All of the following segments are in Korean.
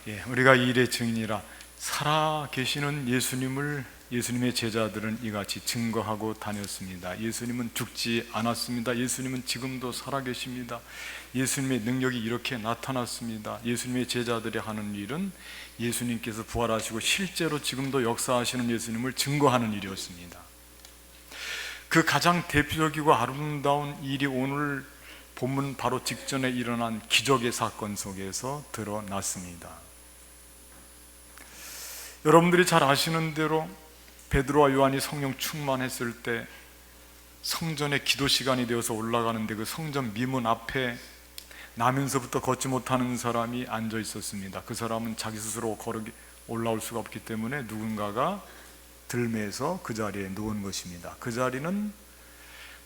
우리가 이 일의 증인이라. 살아 계시는 예수님의 제자들은 이같이 증거하고 다녔습니다. 예수님은 죽지 않았습니다. 예수님은 지금도 살아 계십니다. 예수님의 능력이 이렇게 나타났습니다. 예수님의 제자들이 하는 일은 예수님께서 부활하시고 실제로 지금도 역사하시는 예수님을 증거하는 일이었습니다. 그 가장 대표적이고 아름다운 일이 오늘 본문 바로 직전에 일어난 기적의 사건 속에서 드러났습니다. 여러분들이 잘 아시는 대로 베드로와 요한이 성령 충만했을 때 성전에 기도 시간이 되어서 올라가는데 그 성전 미문 앞에 나면서부터 걷지 못하는 사람이 앉아 있었습니다. 그 사람은 자기 스스로 올라올 수가 없기 때문에 누군가가 들매서 그 자리에 놓은 것입니다. 그 자리는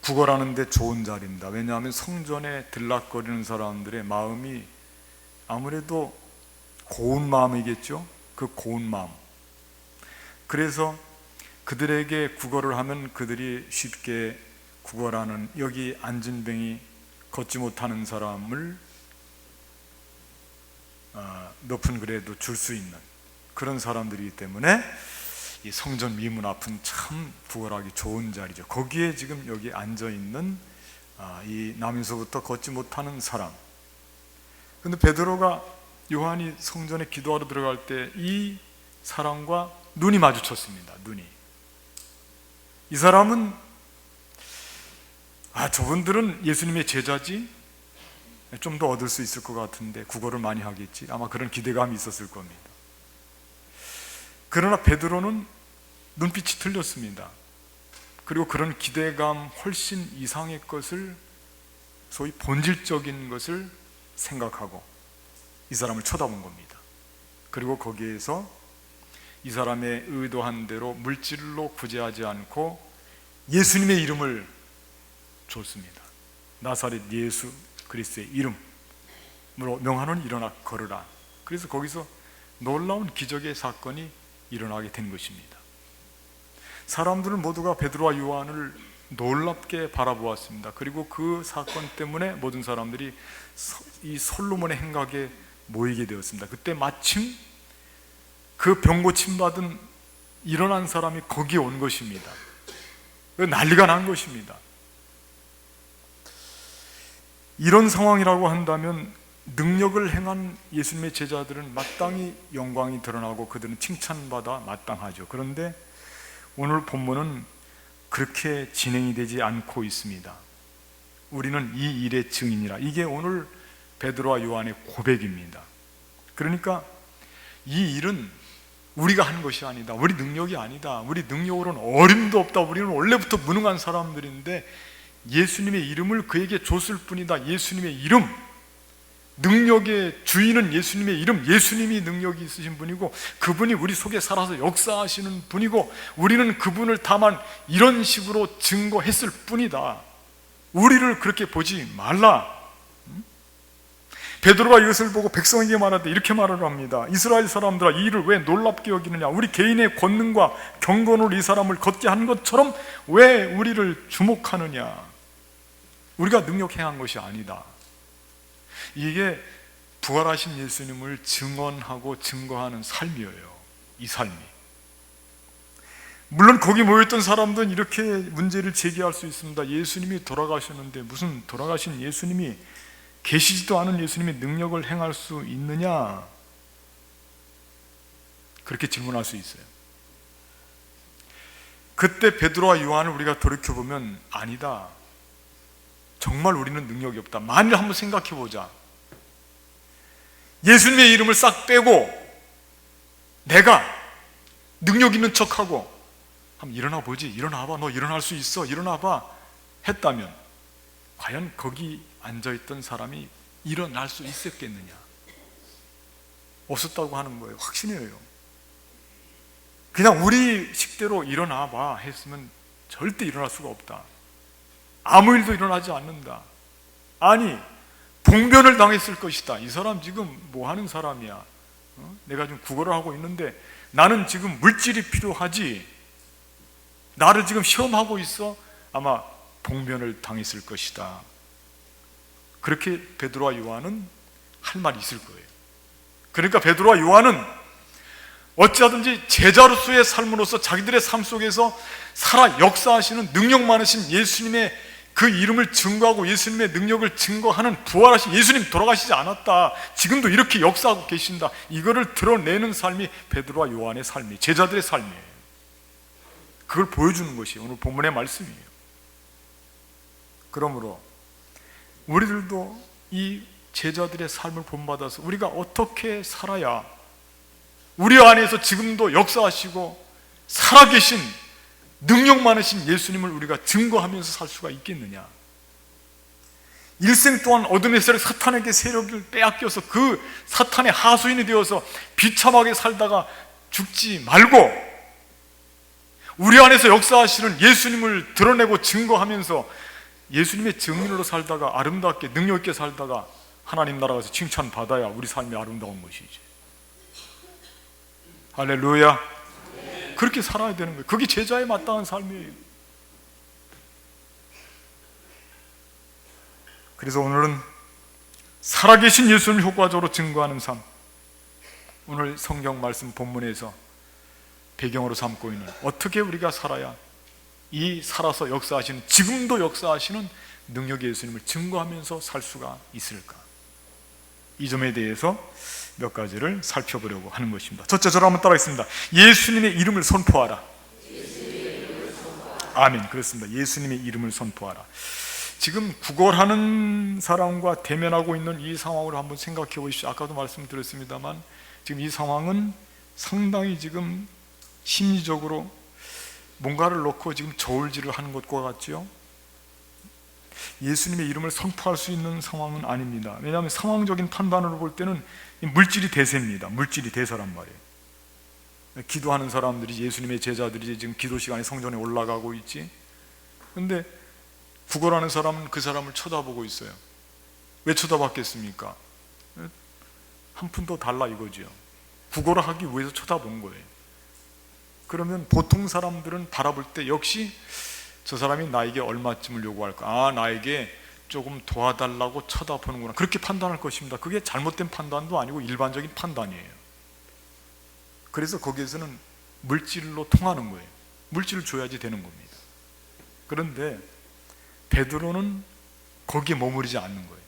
구걸하는데 좋은 자리입니다. 왜냐하면 성전에 들락거리는 사람들의 마음이 아무래도 고운 마음이겠죠. 그 고운 마음. 그래서 그들에게 구걸을 하면 그들이 쉽게 구걸하는, 여기 앉은 뱅이 걷지 못하는 사람을 높은 그래도 줄 수 있는 그런 사람들이기 때문에 이 성전 미문 앞은 참 구걸하기 좋은 자리죠. 거기에 지금 여기 앉아있는 이 나면서부터 걷지 못하는 사람. 근데 베드로가 요한이 성전에 기도하러 들어갈 때 이 사람과 눈이 마주쳤습니다. 눈이. 이 사람은 저분들은 예수님의 제자지, 좀 더 얻을 수 있을 것 같은데 구걸을 많이 하겠지, 아마 그런 기대감이 있었을 겁니다. 그러나 베드로는 눈빛이 틀렸습니다. 그리고 그런 기대감 훨씬 이상의 것을, 소위 본질적인 것을 생각하고 이 사람을 쳐다본 겁니다. 그리고 거기에서 이 사람의 의도한 대로 물질로 구제하지 않고 예수님의 이름을 줬습니다. 나사렛 예수 그리스도의 이름으로 명하노니 일어나 걸으라. 그래서 거기서 놀라운 기적의 사건이 일어나게 된 것입니다. 사람들은 모두가 베드로와 요한을 놀랍게 바라보았습니다. 그리고 그 사건 때문에 모든 사람들이 이 솔로몬의 행각에 모이게 되었습니다. 그때 마침 그 병 고침받은 일어난 사람이 거기에 온 것입니다. 난리가 난 것입니다. 이런 상황이라고 한다면 능력을 행한 예수님의 제자들은 마땅히 영광이 드러나고 그들은 칭찬받아 마땅하죠. 그런데 오늘 본문은 그렇게 진행이 되지 않고 있습니다. 우리는 이 일의 증인이라. 이게 오늘 베드로와 요한의 고백입니다. 그러니까 이 일은 우리가 한 것이 아니다. 우리 능력이 아니다. 우리 능력으로는 어림도 없다. 우리는 원래부터 무능한 사람들인데 예수님의 이름을 그에게 줬을 뿐이다. 예수님의 이름, 능력의 주인은 예수님의 이름, 예수님이 능력이 있으신 분이고 그분이 우리 속에 살아서 역사하시는 분이고 우리는 그분을 다만 이런 식으로 증거했을 뿐이다. 우리를 그렇게 보지 말라. 베드로가 이것을 보고 백성에게 말하되 이렇게 말을 합니다. 이스라엘 사람들아, 이 일을 왜 놀랍게 여기느냐? 우리 개인의 권능과 경건으로 이 사람을 걷게 한 것처럼 왜 우리를 주목하느냐? 우리가 능력 행한 것이 아니다. 이게 부활하신 예수님을 증언하고 증거하는 삶이에요. 이 삶이. 물론 거기 모였던 사람들은 이렇게 문제를 제기할 수 있습니다. 예수님이 돌아가셨는데 무슨 돌아가신 예수님이, 계시지도 않은 예수님이 능력을 행할 수 있느냐? 그렇게 질문할 수 있어요. 그때 베드로와 요한을 우리가 돌이켜보면 아니다, 정말 우리는 능력이 없다. 만일 한번 생각해보자. 예수님의 이름을 싹 빼고 내가 능력 있는 척하고 한번 일어나 보지, 일어나봐, 너 일어날 수 있어, 일어나봐 했다면 과연 거기 앉아있던 사람이 일어날 수 있었겠느냐? 없었다고 하는 거예요. 확신이에요. 그냥 우리 식대로 일어나봐 했으면 절대 일어날 수가 없다. 아무 일도 일어나지 않는다. 아니, 봉변을 당했을 것이다. 이 사람 지금 뭐 하는 사람이야? 내가 지금 구걸을 하고 있는데 나는 지금 물질이 필요하지, 나를 지금 시험하고 있어. 아마 봉변을 당했을 것이다. 그렇게 베드로와 요한은 할 말이 있을 거예요. 그러니까 베드로와 요한은 어찌하든지 제자로서의 삶으로서 자기들의 삶 속에서 살아 역사하시는 능력 많으신 예수님의 그 이름을 증거하고 예수님의 능력을 증거하는 부활하신 예수님 돌아가시지 않았다, 지금도 이렇게 역사하고 계신다, 이거를 드러내는 삶이 베드로와 요한의 삶이, 제자들의 삶이에요. 그걸 보여주는 것이 오늘 본문의 말씀이에요. 그러므로 우리들도 이 제자들의 삶을 본받아서 우리가 어떻게 살아야 우리 안에서 지금도 역사하시고 살아계신 능력 많으신 예수님을 우리가 증거하면서 살 수가 있겠느냐. 일생 동안 어둠의 세력 사탄에게 세력을 빼앗겨서 그 사탄의 하수인이 되어서 비참하게 살다가 죽지 말고 우리 안에서 역사하시는 예수님을 드러내고 증거하면서 예수님의 증인으로 살다가 아름답게 능력 있게 살다가 하나님 나라 가서 칭찬받아야 우리 삶이 아름다운 것이지. 할렐루야. 그렇게 살아야 되는 거예요. 그게 제자에 마땅한 삶이에요. 그래서 오늘은 살아계신 예수님을 효과적으로 증거하는 삶, 오늘 성경 말씀 본문에서 배경으로 삼고 있는 어떻게 우리가 살아야 이 살아서 역사하시는, 지금도 역사하시는 능력의 예수님을 증거하면서 살 수가 있을까, 이 점에 대해서 몇 가지를 살펴보려고 하는 것입니다. 첫째, 저를 한번 따라하겠습니다. 예수님의 이름을 선포하라. 아멘. 그렇습니다. 예수님의 이름을 선포하라. 지금 구걸하는 사람과 대면하고 있는 이 상황을 한번 생각해 보십시오. 아까도 말씀드렸습니다만 지금 이 상황은 상당히 지금 심리적으로 뭔가를 놓고 지금 저울질을 하는 것과 같죠. 예수님의 이름을 선포할 수 있는 상황은 아닙니다. 왜냐하면 상황적인 판단으로 볼 때는 물질이 대세입니다. 물질이 대세란 말이에요. 기도하는 사람들이, 예수님의 제자들이 지금 기도 시간에 성전에 올라가고 있지. 그런데 구걸하는 사람은 그 사람을 쳐다보고 있어요. 왜 쳐다봤겠습니까? 한 푼 더 달라 이거죠. 구걸을 하기 위해서 쳐다본 거예요. 그러면 보통 사람들은 바라볼 때 역시 저 사람이 나에게 얼마쯤을 요구할까? 아, 나에게 조금 도와달라고 쳐다보는구나, 그렇게 판단할 것입니다. 그게 잘못된 판단도 아니고 일반적인 판단이에요. 그래서 거기에서는 물질로 통하는 거예요. 물질을 줘야지 되는 겁니다. 그런데 베드로는 거기에 머무르지 않는 거예요.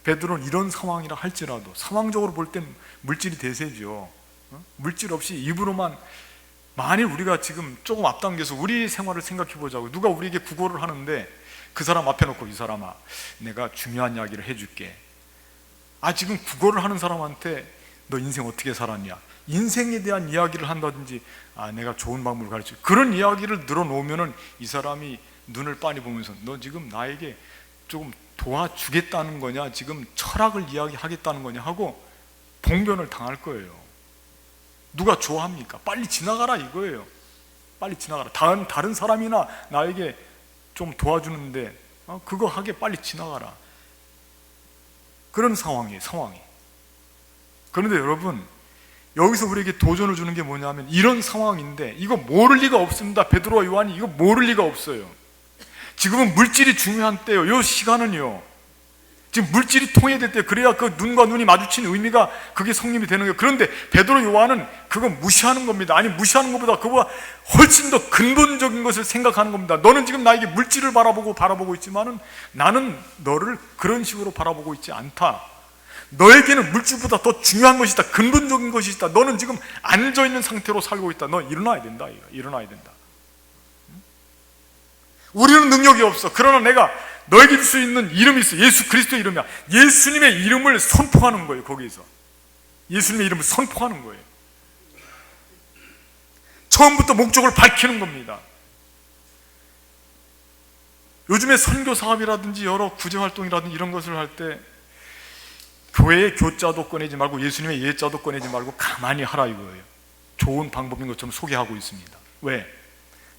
베드로는 이런 상황이라 할지라도 상황적으로 볼 땐 물질이 대세죠. 물질 없이 입으로만, 만일 우리가 지금 조금 앞당겨서 우리 생활을 생각해 보자고, 누가 우리에게 구걸을 하는데 그 사람 앞에 놓고, 이 사람아, 내가 중요한 이야기를 해줄게. 아, 지금 구걸을 하는 사람한테 너 인생 어떻게 살았냐, 인생에 대한 이야기를 한다든지, 아, 내가 좋은 방법을 가르쳐, 그런 이야기를 늘어놓으면은 이 사람이 눈을 빤히 보면서 너 지금 나에게 조금 도와주겠다는 거냐, 지금 철학을 이야기하겠다는 거냐 하고 봉변을 당할 거예요. 누가 좋아합니까? 빨리 지나가라 이거예요. 빨리 지나가라. 다른 사람이나 나에게 좀 도와주는데 그거 하게 빨리 지나가라. 그런 상황이에요. 상황이. 그런데 여러분, 여기서 우리에게 도전을 주는 게 뭐냐면 이런 상황인데 이거 모를 리가 없습니다. 베드로와 요한이 이거 모를 리가 없어요. 지금은 물질이 중요한 때요. 이 시간은요, 지금 물질이 통해야 될 때, 그래야 그 눈과 눈이 마주친 의미가 그게 성립이 되는 거예요. 그런데 베드로 요한은 그거 무시하는 겁니다. 아니, 무시하는 것보다 그거보다 훨씬 더 근본적인 것을 생각하는 겁니다. 너는 지금 나에게 물질을 바라보고 있지만은 나는 너를 그런 식으로 바라보고 있지 않다. 너에게는 물질보다 더 중요한 것이 있다. 근본적인 것이 있다. 너는 지금 앉아있는 상태로 살고 있다. 너 일어나야 된다. 일어나야 된다. 우리는 능력이 없어. 그러나 내가 너에게 줄 수 있는 이름이 있어. 예수 그리스도의 이름이야. 예수님의 이름을 선포하는 거예요. 거기에서 예수님의 이름을 선포하는 거예요. 처음부터 목적을 밝히는 겁니다. 요즘에 선교 사업이라든지 여러 구제 활동이라든지 이런 것을 할 때 교회의 교자도 꺼내지 말고 예수님의 예자도 꺼내지 말고 가만히 하라 이거예요. 좋은 방법인 것처럼 소개하고 있습니다. 왜?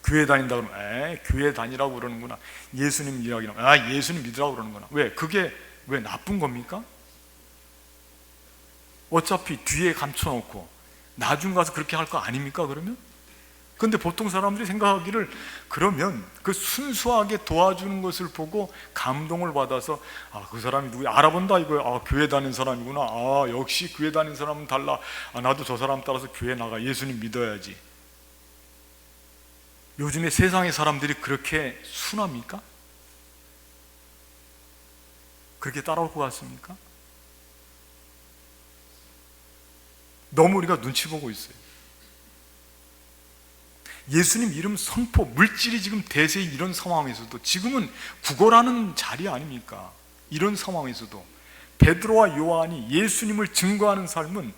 교회 다닌다 그러면 교회 다니라고 그러는구나. 예수님 이야기나 예수님 믿으라고 그러는구나. 왜? 그게 왜 나쁜 겁니까? 어차피 뒤에 감춰놓고 나중 가서 그렇게 할 거 아닙니까? 그러면 근데 보통 사람들이 생각하기를 그러면 그 순수하게 도와주는 것을 보고 감동을 받아서 그 사람이 누구야 알아본다 이거야. 교회 다니는 사람이구나. 역시 교회 다니는 사람은 달라. 나도 저 사람 따라서 교회 나가. 예수님 믿어야지. 요즘에 세상의 사람들이 그렇게 순합니까? 그렇게 따라올 것 같습니까? 너무 우리가 눈치 보고 있어요. 예수님 이름 선포, 물질이 지금 대세인 이런 상황에서도, 지금은 구걸하는 자리 아닙니까? 이런 상황에서도 베드로와 요한이 예수님을 증거하는 삶은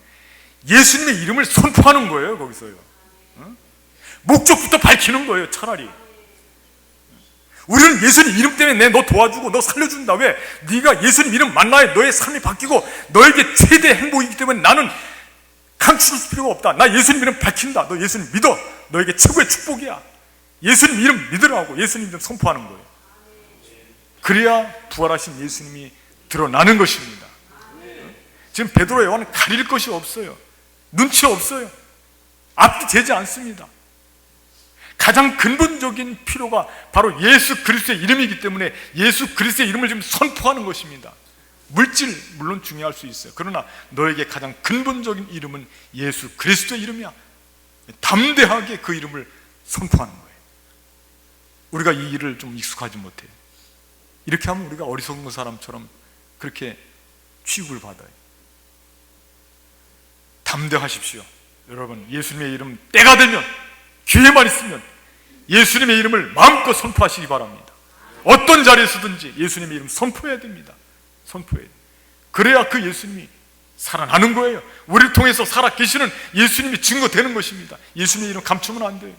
예수님의 이름을 선포하는 거예요. 거기서요. 목적부터 밝히는 거예요. 차라리 우리는 예수님 이름 때문에 너 도와주고 너 살려준다. 왜? 네가 예수님 이름 만나야 너의 삶이 바뀌고 너에게 최대 행복이기 때문에 나는 감출 필요가 없다. 나 예수님 이름 밝힌다. 너 예수님 믿어. 너에게 최고의 축복이야. 예수님 이름 믿으라고 예수님 이름 선포하는 거예요. 그래야 부활하신 예수님이 드러나는 것입니다. 지금 베드로 요한은 가릴 것이 없어요. 눈치 없어요. 앞도 재지 않습니다. 가장 근본적인 필요가 바로 예수 그리스도의 이름이기 때문에 예수 그리스도의 이름을 지금 선포하는 것입니다. 물질 물론 중요할 수 있어요. 그러나 너에게 가장 근본적인 이름은 예수 그리스도의 이름이야. 담대하게 그 이름을 선포하는 거예요. 우리가 이 일을 좀 익숙하지 못해요. 이렇게 하면 우리가 어리석은 사람처럼 그렇게 취급을 받아요. 담대하십시오. 여러분, 예수님의 이름 때가 되면, 기회만 있으면 예수님의 이름을 마음껏 선포하시기 바랍니다. 어떤 자리에서든지 예수님의 이름 선포해야 됩니다. 선포해야 돼요. 그래야 그 예수님이 살아나는 거예요. 우리를 통해서 살아계시는 예수님이 증거되는 것입니다. 예수님의 이름 감추면 안 돼요.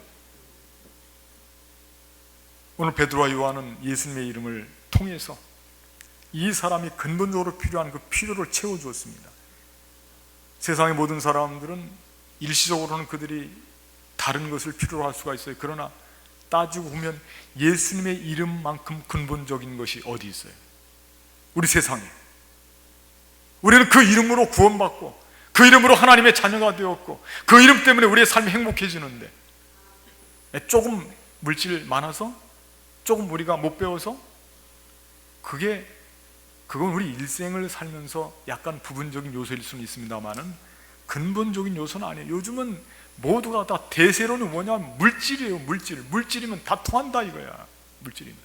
오늘 베드로와 요한은 예수님의 이름을 통해서 이 사람이 근본적으로 필요한 그 필요를 채워주었습니다. 세상의 모든 사람들은 일시적으로는 그들이 다른 것을 필요로 할 수가 있어요. 그러나 따지고 보면 예수님의 이름만큼 근본적인 것이 어디 있어요? 우리 세상에. 우리는 그 이름으로 구원받고 그 이름으로 하나님의 자녀가 되었고 그 이름 때문에 우리의 삶이 행복해지는데, 조금 물질 많아서, 조금 우리가 못 배워서, 그건 우리 일생을 살면서 약간 부분적인 요소일 수는 있습니다만은 근본적인 요소는 아니에요. 요즘은 모두가 다 대세로는 뭐냐면 물질이에요. 물질이면 다 통한다 이거야. 물질이면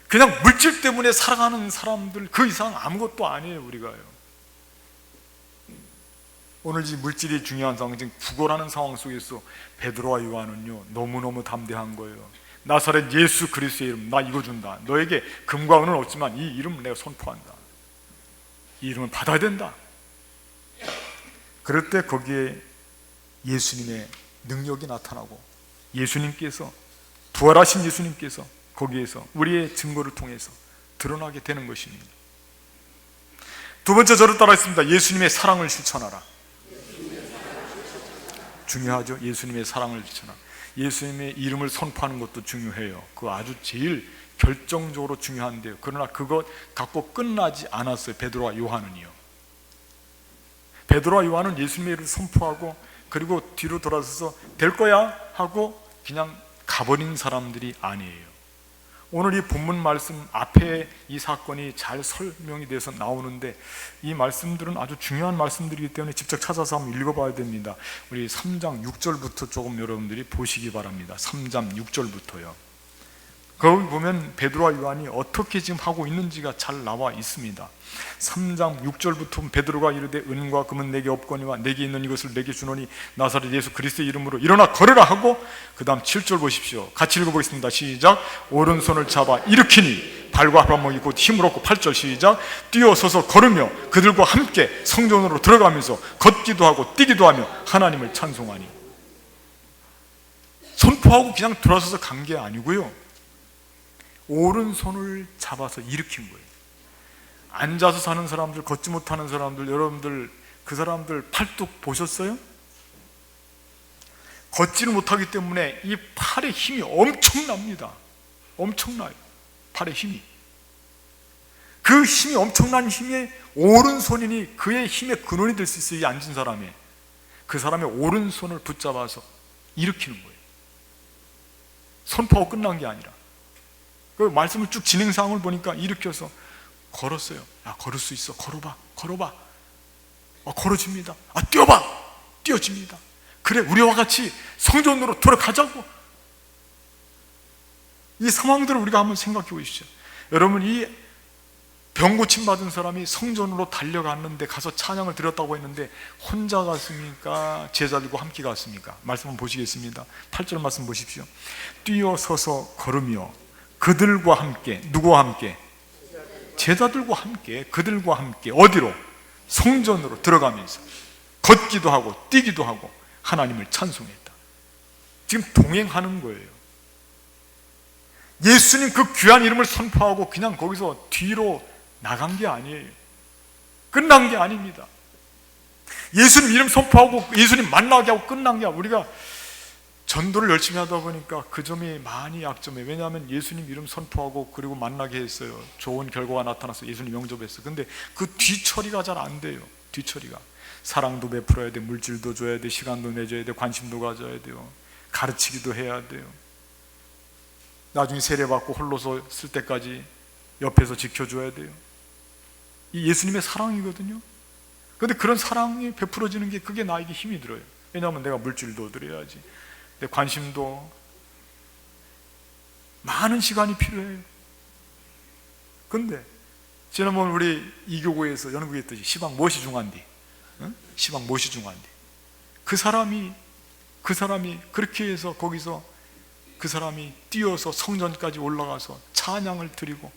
그냥 물질 때문에 살아가는 사람들 그 이상 아무것도 아니에요. 우리가요. 오늘 이 물질이 중요한 상황, 지금 구걸하는 상황 속에서 베드로와 요한은요 너무너무 담대한 거예요. 나사렛 예수 그리스도의 이름, 나 이거 준다. 너에게 금과 은은 없지만 이 이름을 내가 선포한다. 이 이름은 받아야 된다. 그럴 때 거기에 예수님의 능력이 나타나고 예수님께서, 부활하신 예수님께서 거기에서 우리의 증거를 통해서 드러나게 되는 것입니다. 두 번째, 저를 따라 했습니다. 예수님의 사랑을 실천하라. 중요하죠. 예수님의 사랑을 실천하라. 예수님의 이름을 선포하는 것도 중요해요. 그거 아주 제일 결정적으로 중요한데요. 그러나 그것 갖고 끝나지 않았어요. 베드로와 요한은요. 베드로와 요한은 예수님의 이름을 선포하고 그리고 뒤로 돌아서서 될 거야 하고 그냥 가버린 사람들이 아니에요. 오늘 이 본문 말씀 앞에 이 사건이 잘 설명이 돼서 나오는데 이 말씀들은 아주 중요한 말씀들이기 때문에 직접 찾아서 한번 읽어봐야 됩니다. 우리 3장 6절부터 조금 여러분들이 보시기 바랍니다. 3장 6절부터요. 거기 보면 베드로와 요한이 어떻게 지금 하고 있는지가 잘 나와 있습니다. 3장 6절부터 베드로가 이르되 은과 금은 내게 없거니와 내게 있는 이것을 내게 주노니 나사렛 예수 그리스도의 이름으로 일어나 걸으라 하고, 그 다음 7절 보십시오. 같이 읽어보겠습니다. 시작. 오른손을 잡아 일으키니 발과 발목이 곧 힘을 얻고, 8절 시작. 뛰어서서 걸으며 그들과 함께 성전으로 들어가면서 걷기도 하고 뛰기도 하며 하나님을 찬송하니. 선포하고 그냥 들어서서 간 게 아니고요, 오른손을 잡아서 일으킨 거예요. 앉아서 사는 사람들, 걷지 못하는 사람들, 여러분들 그 사람들 팔뚝 보셨어요? 걷지를 못하기 때문에 이 팔의 힘이 엄청납니다. 엄청나요. 팔의 힘이. 그 힘이, 엄청난 힘이 오른손이니 그의 힘의 근원이 될 수 있어요. 이 앉은 사람의. 그 사람의 오른손을 붙잡아서 일으키는 거예요. 선포하고 끝난 게 아니라 그 말씀을 쭉 진행사항을 보니까 일으켜서 걸었어요. 야, 걸을 수 있어. 걸어봐. 걸어집니다. 뛰어봐. 뛰어집니다. 그래, 우리와 같이 성전으로 돌아가자고. 이 상황들을 우리가 한번 생각해 보십시오. 여러분, 이 병고침 받은 사람이 성전으로 달려갔는데, 가서 찬양을 드렸다고 했는데 혼자 갔습니까? 제자들과 함께 갔습니까? 말씀 한번 보시겠습니다. 8절 말씀 보십시오. 뛰어서서 걸으며 그들과 함께, 누구와 함께? 제자들과 함께, 그들과 함께 어디로? 성전으로 들어가면서 걷기도 하고 뛰기도 하고 하나님을 찬송했다. 지금 동행하는 거예요. 예수님 그 귀한 이름을 선포하고 그냥 거기서 뒤로 나간 게 아니에요. 끝난 게 아닙니다. 예수님 이름 선포하고 예수님 만나게 하고 끝난 게 아니라, 우리가 전도를 열심히 하다 보니까 그 점이 많이 약점이에요. 왜냐하면 예수님 이름 선포하고 그리고 만나게 했어요. 좋은 결과가 나타나서 예수님 영접했어요. 근데 그 뒤처리가 잘 안 돼요. 뒤처리가 사랑도 베풀어야 돼, 물질도 줘야 돼, 시간도 내줘야 돼, 관심도 가져야 돼요, 가르치기도 해야 돼요. 나중에 세례받고 홀로서 쓸 때까지 옆에서 지켜줘야 돼요. 이 예수님의 사랑이거든요. 그런데 그런 사랑이 베풀어지는 게 그게 나에게 힘이 들어요. 왜냐하면 내가 물질도 드려야지, 내 관심도, 많은 시간이 필요해요. 근데 지난번 우리 이교구에서 연구했듯이 시방 무엇이 중요한디? 응? 시방 무엇이 중요한디? 그 사람이 그렇게 해서 거기서 그 사람이 뛰어서 성전까지 올라가서 찬양을 드리고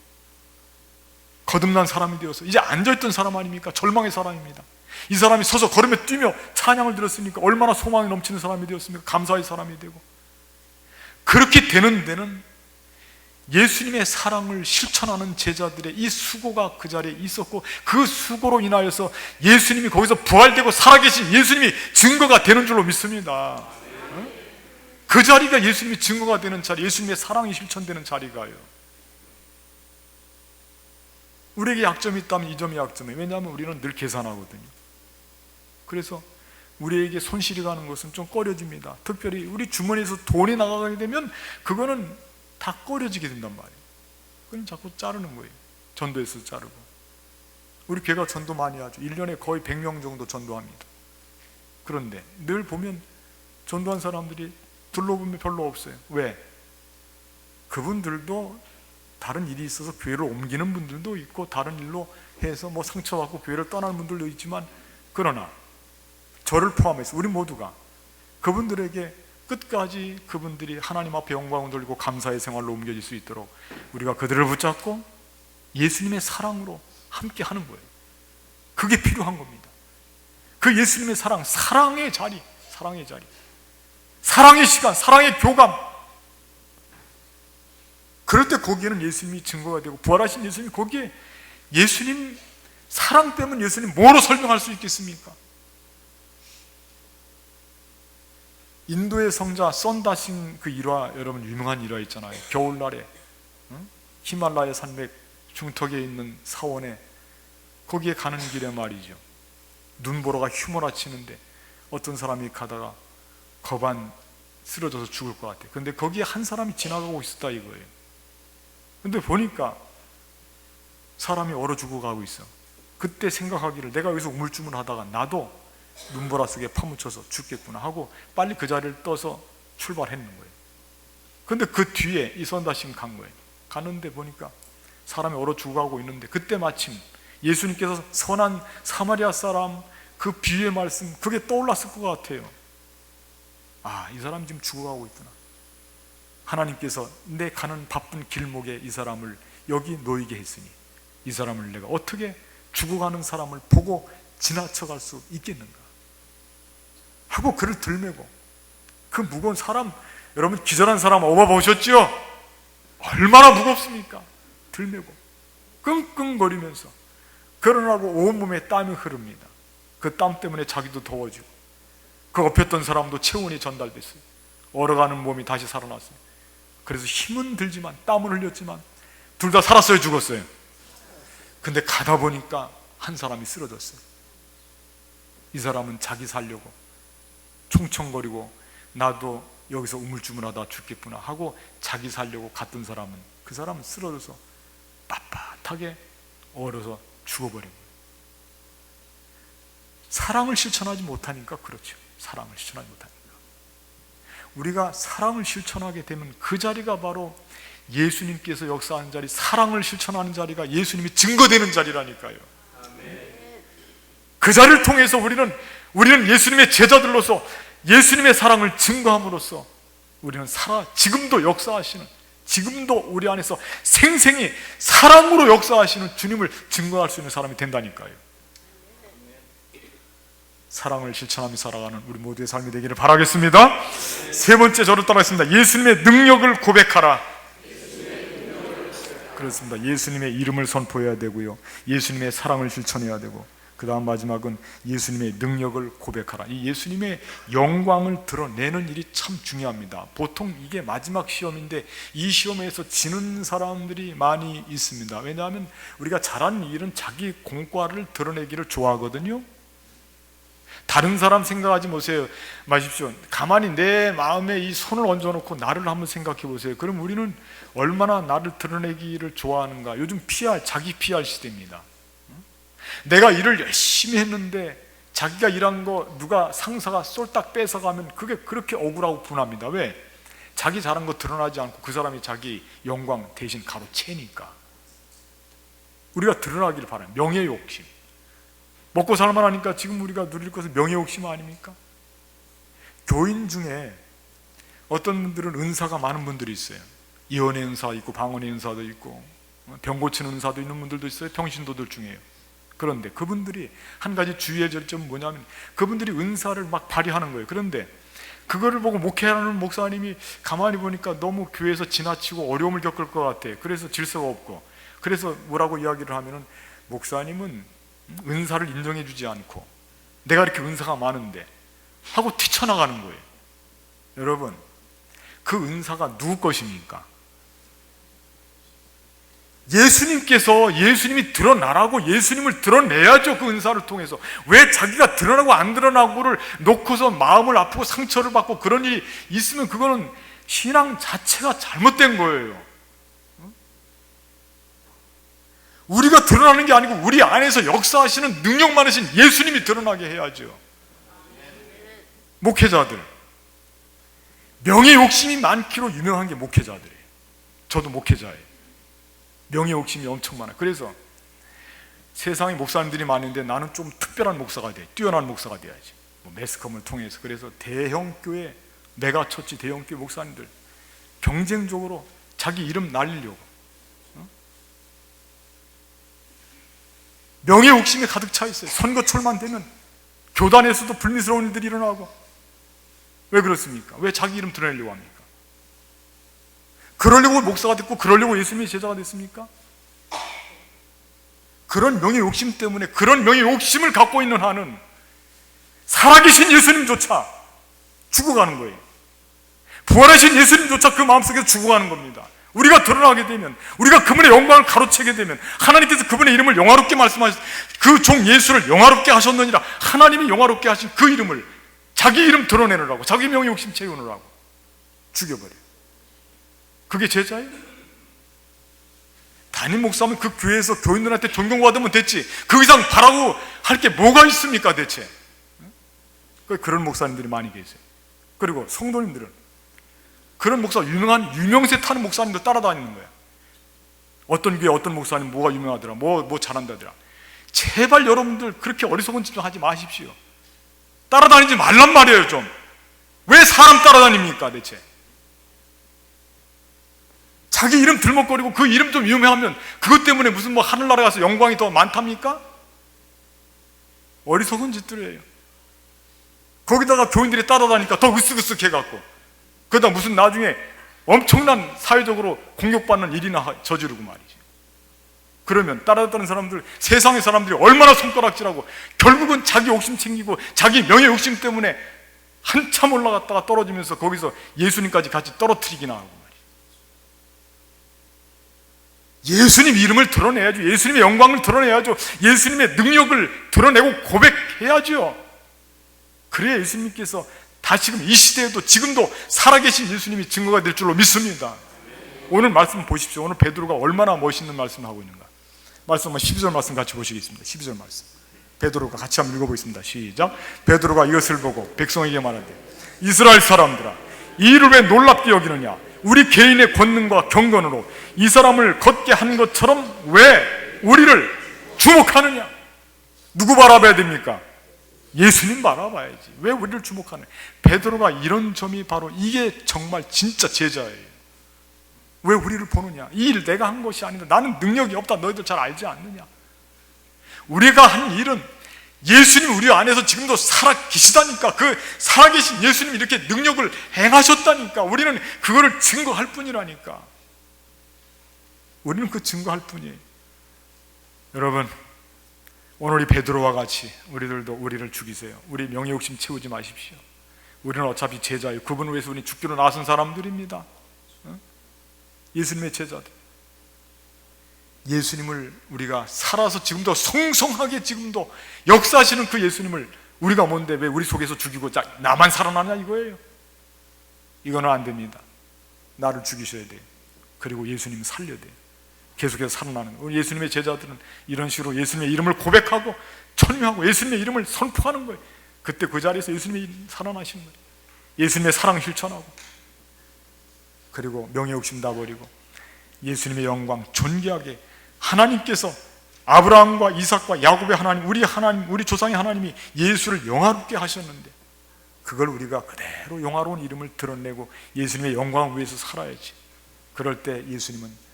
거듭난 사람이 되어서 이제 앉아있던 사람 아닙니까? 절망의 사람입니다. 이 사람이 서서 걸으며 뛰며 찬양을 들었으니까 얼마나 소망이 넘치는 사람이 되었습니까? 감사의 사람이 되고. 그렇게 되는 데는 예수님의 사랑을 실천하는 제자들의 이 수고가 그 자리에 있었고, 그 수고로 인하여서 예수님이 거기서 부활되고 살아계신 예수님이 증거가 되는 줄로 믿습니다. 그 자리가 예수님이 증거가 되는 자리, 예수님의 사랑이 실천되는 자리가요. 우리에게 약점이 있다면 이 점이 약점이에요. 왜냐하면 우리는 늘 계산하거든요. 그래서 우리에게 손실이 가는 것은 좀 꺼려집니다. 특별히 우리 주머니에서 돈이 나가게 되면 그거는 다 꺼려지게 된단 말이에요. 그럼 자꾸 자르는 거예요. 전도에서 자르고. 우리 교회가 전도 많이 하죠. 1년에 거의 100명 정도 전도합니다. 그런데 늘 보면 전도한 사람들이 둘러보면 별로 없어요. 왜? 그분들도 다른 일이 있어서 교회를 옮기는 분들도 있고, 다른 일로 해서 뭐 상처받고 교회를 떠나는 분들도 있지만, 그러나 저를 포함해서 우리 모두가 그분들에게 끝까지 그분들이 하나님 앞에 영광을 돌리고 감사의 생활로 옮겨질 수 있도록 우리가 그들을 붙잡고 예수님의 사랑으로 함께 하는 거예요. 그게 필요한 겁니다. 그 예수님의 사랑, 사랑의 자리, 사랑의 시간, 사랑의 교감. 그럴 때 거기에는 예수님이 증거가 되고, 부활하신 예수님이 거기에, 예수님 사랑 때문에 예수님 뭐로 설명할 수 있겠습니까? 인도의 성자 썬다싱 그 일화, 여러분 유명한 일화 있잖아요. 겨울날에 히말라야 산맥 중턱에 있는 사원에, 거기에 가는 길에 말이죠, 눈보라가 휘몰아치는데 어떤 사람이 가다가 거반 쓰러져서 죽을 것 같아요. 근데 거기에 한 사람이 지나가고 있었다 이거예요. 근데 보니까 사람이 얼어 죽어가고 있어. 그때 생각하기를, 내가 여기서 우물쭈물하다가 나도 눈보라 속에 파묻혀서 죽겠구나 하고 빨리 그 자리를 떠서 출발했는 거예요. 근데 그 뒤에 이 선다신 간 거예요. 가는데 보니까 사람이 얼어 죽어가고 있는데, 그때 마침 예수님께서 선한 사마리아 사람 그 비유의 말씀, 그게 떠올랐을 것 같아요. 아, 이 사람 지금 죽어가고 있구나. 하나님께서 내 가는 바쁜 길목에 이 사람을 여기 놓이게 했으니 이 사람을 내가 어떻게 죽어가는 사람을 보고 지나쳐갈 수 있겠는가 하고 그를 들매고, 그 무거운 사람, 여러분 기절한 사람 업어보셨죠? 얼마나 무겁습니까? 들매고 끙끙거리면서 그러나고 온몸에 땀이 흐릅니다. 그 땀 때문에 자기도 더워지고, 그 엎였던 사람도 체온이 전달됐어요. 얼어가는 몸이 다시 살아났어요. 그래서 힘은 들지만, 땀은 흘렸지만 둘 다 살았어요, 죽었어요? 근데 가다 보니까 한 사람이 쓰러졌어요. 이 사람은 자기 살려고 총총거리고 나도 여기서 우물쭈물하다 죽겠구나 하고 자기 살려고 갔던 사람은, 그 사람은 쓰러져서 빳빳하게 얼어서 죽어버린 거예요. 사랑을 실천하지 못하니까 그렇죠. 사랑을 실천하지 못하니까. 우리가 사랑을 실천하게 되면 그 자리가 바로 예수님께서 역사하는 자리, 사랑을 실천하는 자리가 예수님이 증거되는 자리라니까요. 그 자리를 통해서 우리는 예수님의 제자들로서 예수님의 사랑을 증거함으로써 우리는 지금도 역사하시는, 지금도 우리 안에서 생생히 사랑으로 역사하시는 주님을 증거할 수 있는 사람이 된다니까요. 사랑을 실천하며 살아가는 우리 모두의 삶이 되기를 바라겠습니다. 세 번째, 저를 따라했습니다. 예수님의 능력을 고백하라. 그렇습니다. 예수님의 이름을 선포해야 되고요, 예수님의 사랑을 실천해야 되고, 그 다음 마지막은 예수님의 능력을 고백하라. 이 예수님의 영광을 드러내는 일이 참 중요합니다. 보통 이게 마지막 시험인데 이 시험에서 지는 사람들이 많이 있습니다. 왜냐하면 우리가 잘하는 일은 자기 공과를 드러내기를 좋아하거든요. 다른 사람 생각하지 마십시오. 가만히 내 마음에 이 손을 얹어놓고 나를 한번 생각해 보세요. 그럼 우리는 얼마나 나를 드러내기를 좋아하는가. 요즘 자기 PR 시대입니다. 내가 일을 열심히 했는데 자기가 일한 거 누가 상사가 쏠딱 뺏어가면 그게 그렇게 억울하고 분합니다. 왜? 자기 잘한 거 드러나지 않고 그 사람이 자기 영광 대신 가로채니까. 우리가 드러나기를 바라요. 명예 욕심. 먹고 살만하니까 지금 우리가 누릴 것은 명예 욕심 아닙니까? 교인 중에 어떤 분들은 은사가 많은 분들이 있어요. 예언의 은사 있고 방언의 은사도 있고 병 고치는 은사도 있는 분들도 있어요. 평신도들 중에요. 그런데 그분들이 한 가지 주의해야 될 점은 뭐냐면, 그분들이 은사를 막 발휘하는 거예요. 그런데 그거를 보고 목회하는 목사님이 가만히 보니까 너무 교회에서 지나치고 어려움을 겪을 것 같아. 그래서 질서가 없고, 그래서 뭐라고 이야기를 하면은, 목사님은 은사를 인정해 주지 않고 내가 이렇게 은사가 많은데 하고 뛰쳐나가는 거예요. 여러분, 그 은사가 누구 것입니까? 예수님이 드러나라고 예수님을 드러내야죠. 그 은사를 통해서. 왜 자기가 드러나고 안 드러나고를 놓고서 마음을 아프고 상처를 받고 그런 일이 있으면 그거는 신앙 자체가 잘못된 거예요. 우리가 드러나는 게 아니고 우리 안에서 역사하시는 능력 많으신 예수님이 드러나게 해야죠. 목회자들, 명예 욕심이 많기로 유명한 게 목회자들이에요. 저도 목회자예요. 명예 욕심이 엄청 많아요. 그래서 세상에 목사님들이 많은데 나는 좀 특별한 목사가 돼, 뛰어난 목사가 돼야지. 매스컴을 통해서. 그래서 대형 교회, 메가처치 대형 교회 목사님들 경쟁적으로 자기 이름 날리려고 명예 욕심이 가득 차 있어요. 선거철만 되면 교단에서도 불미스러운 일들이 일어나고. 왜 그렇습니까? 왜 자기 이름 드러내려고 합니까? 그러려고 목사가 됐고 그러려고 예수님의 제자가 됐습니까? 그런 명예 욕심 때문에, 그런 명예 욕심을 갖고 있는 한은 살아계신 예수님조차 죽어가는 거예요. 부활하신 예수님조차 그 마음속에서 죽어가는 겁니다. 우리가 드러나게 되면, 우리가 그분의 영광을 가로채게 되면, 하나님께서 그분의 이름을 영화롭게 말씀하신 그 종 예수를 영화롭게 하셨느니라, 하나님이 영화롭게 하신 그 이름을 자기 이름 드러내느라고, 자기 명예 욕심 채우느라고 죽여버려요. 그게 제자예요? 담임 목사면 그 교회에서 교인들한테 존경받으면 됐지, 그 이상 바라고 할 게 뭐가 있습니까 대체? 그런 목사님들이 많이 계세요. 그리고 성도님들은 그런 목사, 유명한 유명세 타는 목사님도 따라다니는 거야. 어떤 교회 어떤 목사님 뭐가 유명하더라, 뭐 잘한다더라. 제발 여러분들 그렇게 어리석은 짓 좀 하지 마십시오. 따라다니지 말란 말이에요. 좀 왜 사람 따라다닙니까 대체? 자기 이름 들먹거리고 그 이름 좀 유명하면 그것 때문에 무슨 하늘나라 가서 영광이 더 많답니까? 어리석은 짓들이에요. 거기다가 교인들이 따라다니까 더 으쓱으쓱 해갖고, 그러다 무슨 나중에 엄청난 사회적으로 공격받는 일이나 저지르고 말이지. 그러면 따라다니는 사람들, 세상의 사람들이 얼마나 손가락질하고 결국은 자기 욕심 챙기고 자기 명예 욕심 때문에 한참 올라갔다가 떨어지면서 거기서 예수님까지 같이 떨어뜨리기나 하고. 예수님 이름을 드러내야죠. 예수님의 영광을 드러내야죠. 예수님의 능력을 드러내고 고백해야죠. 그래야 예수님께서 다시금 이 시대에도 지금도 살아계신 예수님이 증거가 될 줄로 믿습니다. 오늘 말씀 보십시오. 오늘 베드로가 얼마나 멋있는 말씀을 하고 있는가. 말씀 한번 12절 말씀 같이 보시겠습니다. 12절 말씀 베드로가 같이 한번 읽어보겠습니다. 시작. 베드로가 이것을 보고 백성에게 말하되 이스라엘 사람들아, 이 일을 왜 놀랍게 여기느냐? 우리 개인의 권능과 경건으로 이 사람을 걷게 한 것처럼 왜 우리를 주목하느냐? 누구 바라봐야 됩니까? 예수님 바라봐야지. 왜 우리를 주목하느냐? 베드로가 이런 점이 바로 이게 정말 진짜 제자예요. 왜 우리를 보느냐? 이 일 내가 한 것이 아닌데 나는 능력이 없다. 너희들 잘 알지 않느냐? 우리가 한 일은 예수님 우리 안에서 지금도 살아계시다니까. 그 살아계신 예수님이 이렇게 능력을 행하셨다니까. 우리는 그거를 증거할 뿐이라니까. 우리는 그 증거할 뿐이에요. 여러분, 오늘 이 베드로와 같이 우리들도 우리를 죽이세요. 우리 명예욕심 채우지 마십시오. 우리는 어차피 제자예요. 그분을 위해서 우리는 죽기로 나선 사람들입니다. 예수님의 제자들. 예수님을 우리가 살아서 지금도 성성하게 지금도 역사하시는 그 예수님을 우리가 뭔데 왜 우리 속에서 죽이고 나만 살아나냐 이거예요. 이거는 안 됩니다. 나를 죽이셔야 돼요. 그리고 예수님 살려야 돼요. 계속해서 살아나는 거예요. 예수님의 제자들은 이런 식으로 예수님의 이름을 고백하고 천명하고 예수님의 이름을 선포하는 거예요. 그때 그 자리에서 예수님이 살아나신 거예요. 예수님의 사랑 실천하고, 그리고 명예욕심 다 버리고 예수님의 영광 존귀하게, 하나님께서 아브라함과 이삭과 야곱의 하나님, 우리 하나님, 우리 조상의 하나님이 예수를 영화롭게 하셨는데 그걸 우리가 그대로 영화로운 이름을 드러내고 예수님의 영광을 위해서 살아야지. 그럴 때 예수님은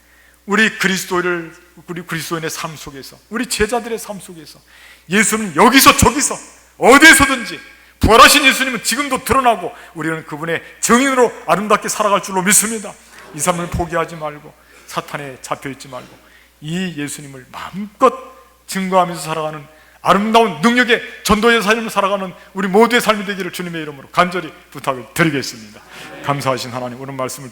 우리 그리스도인의 삶 속에서, 우리 제자들의 삶 속에서 예수는 여기서 저기서 어디에서든지 부활하신 예수님은 지금도 드러나고 우리는 그분의 증인으로 아름답게 살아갈 줄로 믿습니다. 이 삶을 포기하지 말고 사탄에 잡혀있지 말고 이 예수님을 마음껏 증거하면서 살아가는 아름다운 능력의 전도의 삶을 살아가는 우리 모두의 삶이 되기를 주님의 이름으로 간절히 부탁을 드리겠습니다. 감사하신 하나님, 오늘 말씀을